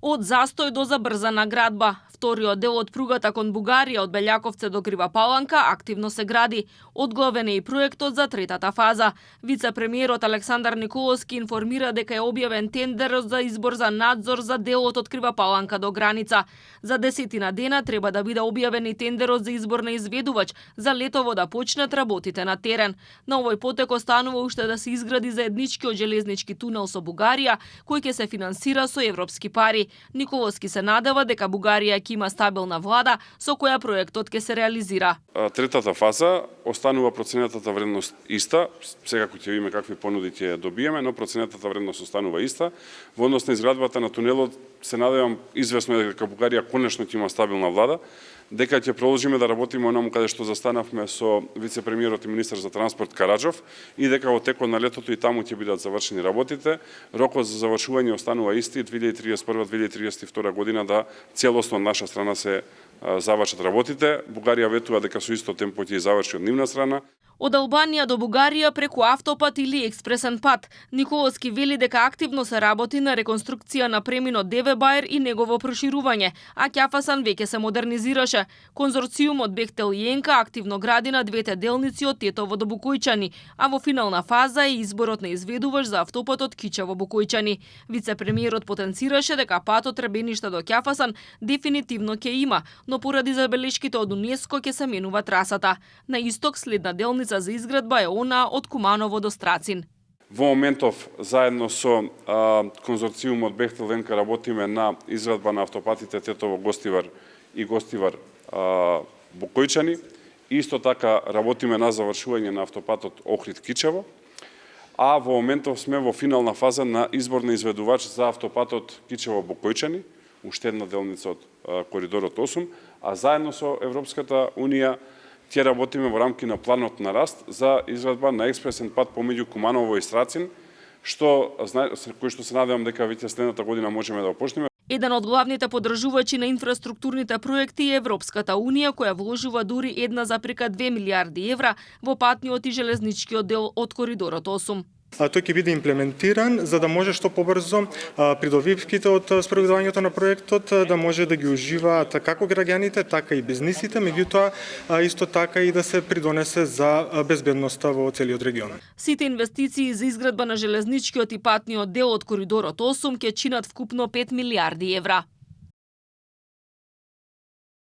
Од застој до забрзана градба. Вториот дел од пругата кон Бугарија од Белјаковце до Крива Паланка активно се гради. Одглавен е и проектот за третата фаза. Вице-премиерот Александар Николовски информира дека е објавен тендер за избор за надзор за делот од Крива Паланка до граница. За 10 дена треба да биде објавен и тендерот за избор на изведувач за летово да почнат работите на терен. На овој потек останува уште да се изгради заедничкиот железнички тунел со Бугарија, кој ќе се финансира со европски пари. Николовски се надева дека Бугарија ќе има стабилна влада со која проектот ќе се реализира. Третата фаза останува проценетата вредност иста, секако ќе видиме какви понуди ќе добиеме, но проценетата вредност останува иста. Во однос на изградбата на тунелот се надевам извесно е дека Бугарија конечно ќе има стабилна влада, дека ќе продолжиме да работиме онаму каде што застанавме со вице-премиерот и министер за транспорт Караджов и дека во текот на летото и таму ќе бидат завршени работите. Рокот за завршување останува исти 2031-2032 година да целосно од наша страна се завршат работите. Бугарија ветува дека со исто темпо ќе заврши од нивна страна. Од Албанија до Бугарија преку автопат или експресен пат. Николовски вели дека активно се работи на реконструкција на преминот Деве-Бајер и негово проширување, а Ќафасан веќе се модернизираше. Конзорциумот Бехтел и Енка активно гради на двете делници од Тетово до Букојчани, а во финална фаза е изборот на изведувач за автопатот Кичево-Букојчани. Вице-премиерот потенцираше дека патот Требениште до Ќафасан дефинитивно ќе има, но поради забелешките од УНЕСКО ќе се менува трасата. На исток следна делница за изградба е она од Куманово до Страцин. Во моментов, заедно со конзорциумот Бехтел Енка работиме на изградба на автопатите Тетово-Гостивар и Гостивар-Букојчани. Исто така работиме на завршување на автопатот Охрид-Кичево, а во моментов сме во финална фаза на избор на изведувач за автопатот Кичево-Букојчани, уште една делница од коридорот 8, а заедно со Европската Унија ќе работиме во рамки на планот на раст за изградба на експресен пат помеѓу Куманово и Страцин, кој што се надевам дека веќе следната година можеме да опочнеме. Еден од главните поддржувачи на инфраструктурните проекти е Европската Унија, која вложува дури 1,2 милиарди евра во патниот и железничкиот дел од коридорот 8. Тој ќе биде имплементиран за да може што побрзо придобивките од спроведувањето на проектот да може да ги уживаат како граѓаните, така и бизнисите, меѓутоа исто така и да се придонесе за безбедноста во целиот регион. Сите инвестиции за изградба на железничкиот и патниот дел од коридорот 8 ќе чинат вкупно 5 милиарди евра.